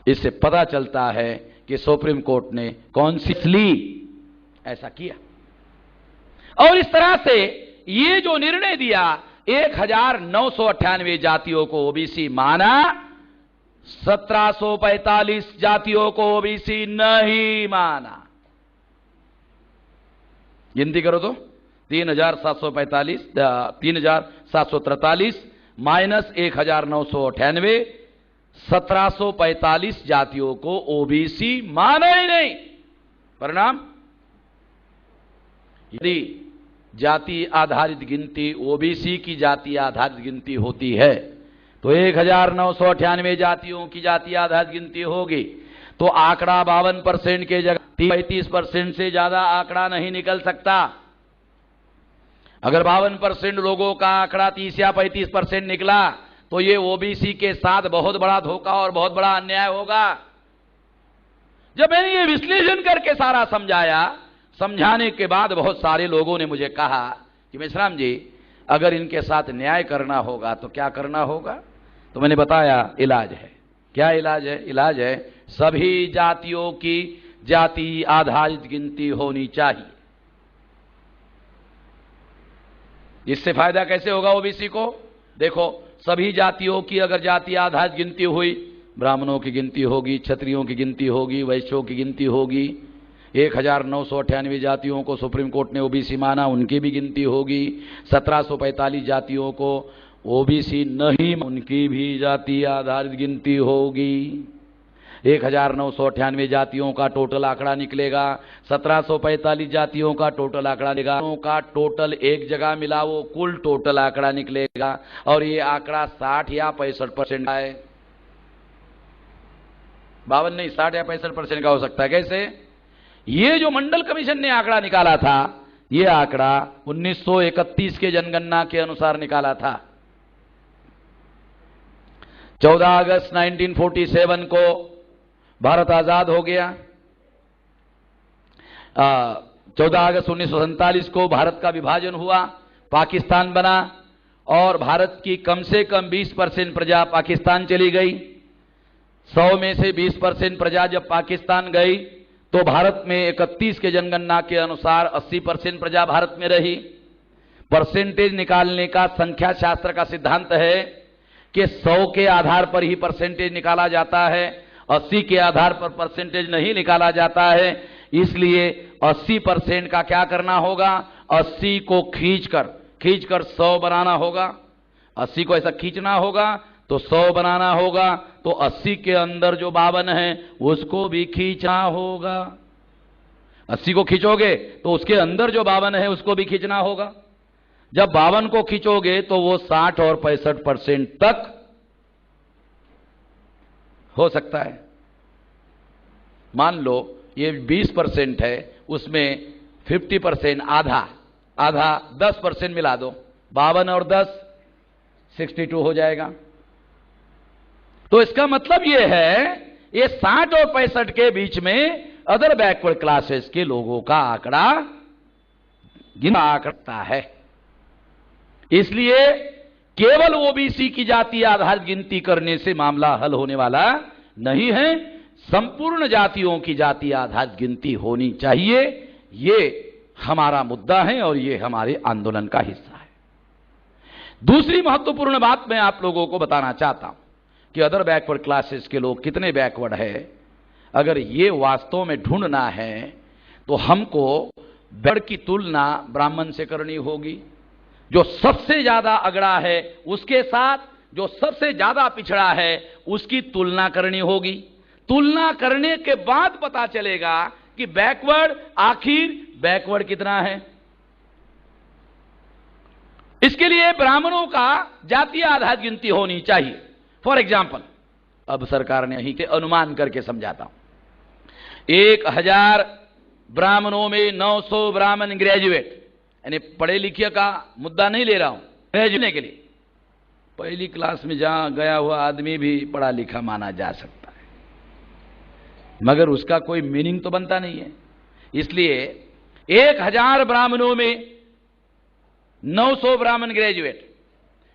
इससे पता चलता है कि सुप्रीम कोर्ट ने कॉन्सियसली ऐसा किया। और इस तरह से ये जो निर्णय दिया, 1998 जातियों को ओबीसी माना, 1745 जातियों को ओबीसी नहीं माना। गिनती करो तो 3743 माइनस 1998, 1745 जातियों को ओबीसी माना ही नहीं। परिणाम, यदि जाति आधारित गिनती ओबीसी की जाति आधारित गिनती होती है तो 1998 जातियों की जाति आधारित गिनती होगी तो आंकड़ा 52% के जगह 35% से ज्यादा आंकड़ा नहीं निकल सकता। अगर 52% लोगों का आंकड़ा 30 या 35% निकला तो ये ओबीसी के साथ बहुत बड़ा धोखा और बहुत बड़ा अन्याय होगा। जब मैंने ये विश्लेषण करके सारा समझाया, समझाने के बाद बहुत सारे लोगों ने मुझे कहा कि मेश्राम जी, अगर इनके साथ न्याय करना होगा तो क्या करना होगा? तो मैंने बताया इलाज है। क्या इलाज है? इलाज है सभी जातियों की जाति आधारित गिनती होनी चाहिए। इससे फायदा कैसे होगा ओबीसी को? देखो, सभी जातियों की अगर जाति आधारित गिनती हुई, ब्राह्मणों की गिनती होगी, क्षत्रियों की गिनती होगी, वैश्यों की गिनती होगी। 1998 जातियों को सुप्रीम कोर्ट ने ओबीसी माना, उनकी भी गिनती होगी। 1745 जातियों को ओबीसी नहीं, उनकी भी जाति आधारित गिनती होगी। 1998 जातियों का टोटल आंकड़ा निकलेगा, 1745 जातियों का टोटल आंकड़ा निकलेगा, का टोटल एक जगह मिला वो कुल टोटल आंकड़ा निकलेगा। और ये आंकड़ा 60 या 65% है। 52 नहीं, 60 या 65% का हो सकता है। कैसे? ये जो मंडल कमीशन ने आंकड़ा निकाला था, ये आंकड़ा 1931 के जनगणना के अनुसार निकाला था। 14 अगस्त 1947 को भारत आजाद हो गया। 14 अगस्त 1947 को भारत का विभाजन हुआ, पाकिस्तान बना और भारत की कम से कम 20% प्रजा पाकिस्तान चली गई। 100 में से 20% प्रजा जब पाकिस्तान गई तो भारत में 31 के जनगणना के अनुसार 80% प्रजा भारत में रही। परसेंटेज निकालने का संख्या शास्त्र का सिद्धांत है कि 100 के आधार पर ही परसेंटेज निकाला जाता है, 80 के आधार पर परसेंटेज नहीं निकाला जाता है। इसलिए 80% का क्या करना होगा? 80 को खींचकर 100 बनाना होगा। 80 को ऐसा खींचना होगा तो 100 बनाना होगा। तो 80 के अंदर जो 52 है उसको भी खींचना होगा। 80 को खींचोगे तो उसके अंदर जो 52 है उसको भी खींचना होगा। जब 52 को खींचोगे तो वो 60 और 65% तक हो सकता है। मान लो ये 20% है, उसमें 50% आधा 10% मिला दो, 52 और 10 62 हो जाएगा। तो इसका मतलब यह है, ये 60 और 65 के बीच में अदर बैकवर्ड क्लासेस के लोगों का आंकड़ा गिना करता है। इसलिए केवल ओबीसी की जाति आधारित गिनती करने से मामला हल होने वाला नहीं है। संपूर्ण जातियों की जाति आधारित गिनती होनी चाहिए। ये हमारा मुद्दा है और ये हमारे आंदोलन का हिस्सा है। दूसरी महत्वपूर्ण बात मैं आप लोगों को बताना चाहता हूं कि अदर बैकवर्ड क्लासेस के लोग कितने बैकवर्ड है। अगर ये वास्तव में ढूंढना है तो हमको बैकवर्ड की तुलना ब्राह्मण से करनी होगी। जो सबसे ज्यादा अगड़ा है उसके साथ जो सबसे ज्यादा पिछड़ा है उसकी तुलना करनी होगी। तुलना करने के बाद पता चलेगा कि आखिर बैकवर्ड कितना है। इसके लिए ब्राह्मणों का जातीय आधारित गिनती होनी चाहिए। फॉर एग्जाम्पल, अब सरकार ने यही के अनुमान करके समझाता हूं। 1000 ब्राह्मणों में 900 ब्राह्मण ग्रेजुएट, यानी पढ़े लिखे का मुद्दा नहीं ले रहा हूं, ग्रेजुएट के लिए पहली क्लास में जहां गया हुआ आदमी भी पढ़ा लिखा माना जा सकता है, मगर उसका कोई मीनिंग तो बनता नहीं है। इसलिए 1000 ब्राह्मणों में 900 ब्राह्मण ग्रेजुएट,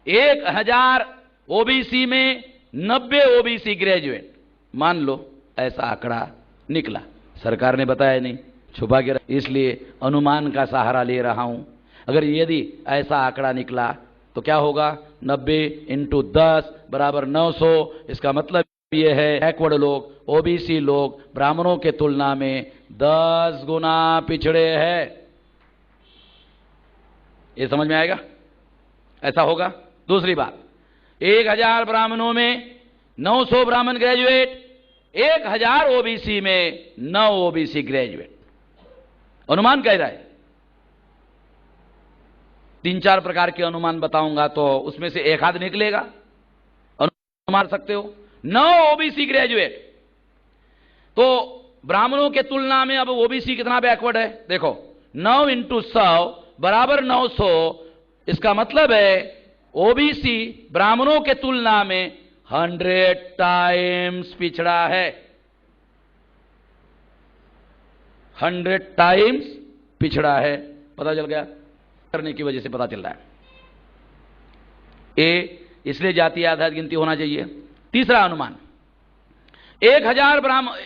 1000 ओबीसी में 90 ओबीसी ग्रेजुएट, मान लो ऐसा आंकड़ा निकला, सरकार ने बताया नहीं, छुपा के इसलिए अनुमान का सहारा ले रहा हूं। अगर यदि ऐसा आंकड़ा निकला तो क्या होगा, 90 × 10 = 900। इसका मतलब यह है बैकवर्ड लोग, ओबीसी लोग ब्राह्मणों के तुलना में 10 गुना पिछड़े हैं। ये समझ में आएगा? ऐसा होगा। दूसरी बात, 1000 ब्राह्मणों में 900 ब्राह्मण ग्रेजुएट, 1000 ओबीसी में 9 ओबीसी ग्रेजुएट। अनुमान कह रहा है। 3-4 प्रकार के अनुमान बताऊंगा तो उसमें से एक आध निकलेगा। अनुमान सकते हो 9 ओबीसी ग्रेजुएट। तो ब्राह्मणों के तुलना में अब ओबीसी कितना बैकवर्ड है? देखो 9 × 100 = 900। इसका मतलब है ओबीसी ब्राह्मणों के तुलना में 100 टाइम्स पिछड़ा है। 100 टाइम्स पिछड़ा है। पता चल गया? करने की वजह से पता चल रहा है। इसलिए जातीय आधारित गिनती होना चाहिए। तीसरा अनुमान, 1000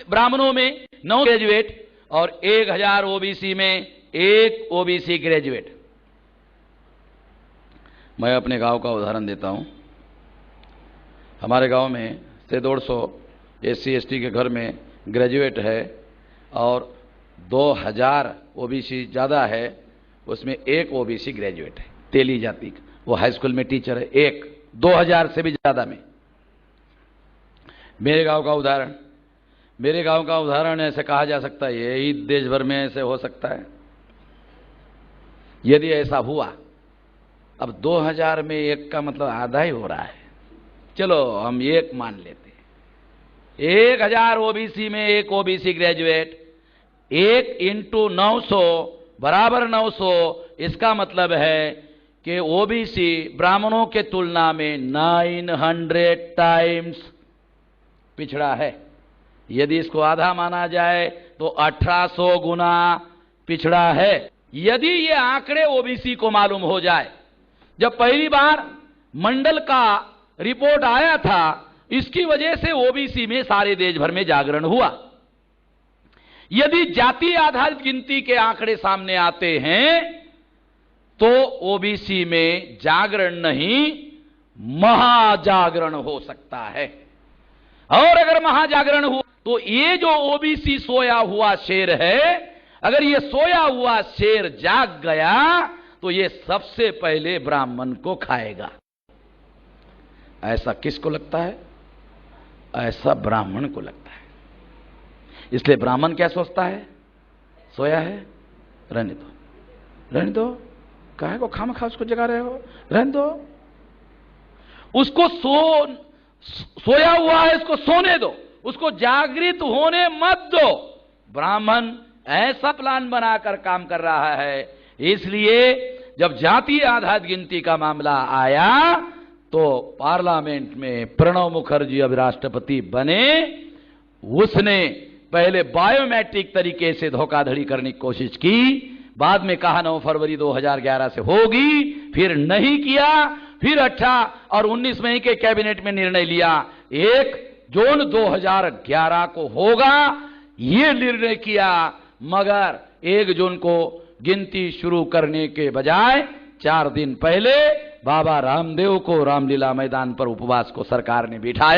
ब्राह्मणों में 9 ग्रेजुएट और 1000 ओबीसी में 1 ओबीसी ग्रेजुएट। मैं अपने गांव का उदाहरण देता हूं। हमारे गांव में से 150 SC/ST के घर में ग्रेजुएट है और 2000 ओबीसी ज़्यादा है, उसमें 1 ओबीसी ग्रेजुएट है, तेली जाति का। वो हाई स्कूल में टीचर है, 1 2000 से भी ज़्यादा में। मेरे गांव का उदाहरण ऐसे कहा जा सकता है, यही देश भर में ऐसे हो सकता है। यदि ऐसा हुआ, अब 2000 में 1 का मतलब आधा ही हो रहा है। चलो हम 1 मान लेते हैं। 1000 ओबीसी में 1 ओबीसी ग्रेजुएट, 1 × 900 = 900। इसका मतलब है कि ओबीसी ब्राह्मणों के तुलना में 900 टाइम्स पिछड़ा है। यदि इसको आधा माना जाए तो 1800 गुना पिछड़ा है। यदि ये आंकड़े ओबीसी को मालूम हो जाए, जब पहली बार मंडल का रिपोर्ट आया था, इसकी वजह से ओबीसी में सारे देश भर में जागरण हुआ। यदि जाति आधारित गिनती के आंकड़े सामने आते हैं तो ओबीसी में जागरण नहीं, महाजागरण हो सकता है। और अगर महाजागरण हुआ तो ये जो ओबीसी सोया हुआ शेर है, अगर ये सोया हुआ शेर जाग गया तो ये सबसे पहले ब्राह्मण को खाएगा। ऐसा किसको लगता है? ऐसा ब्राह्मण को लगता है। इसलिए ब्राह्मण क्या सोचता है? सोया है, रहने दो, काहे को खामखा उसको जगा रहे हो, रहने दो उसको। सोया हुआ है, इसको सोने दो, उसको जागृत होने मत दो। ब्राह्मण ऐसा प्लान बनाकर काम कर रहा है। इसलिए जब जातीय आधारित गिनती का मामला आया तो पार्लियामेंट में प्रणब मुखर्जी अब राष्ट्रपति बने। उसने पहले बायोमेट्रिक तरीके से धोखाधड़ी करने की कोशिश की, बाद में कहा 9 फरवरी 2011 से होगी, फिर नहीं किया, फिर 18 और 19 मई के कैबिनेट में निर्णय लिया 1 जून 2011 को होगा, ये निर्णय किया। मगर 1 जून को गिनती शुरू करने के बजाय 4 दिन पहले बाबा रामदेव को रामलीला मैदान पर उपवास को सरकार ने बिठाया।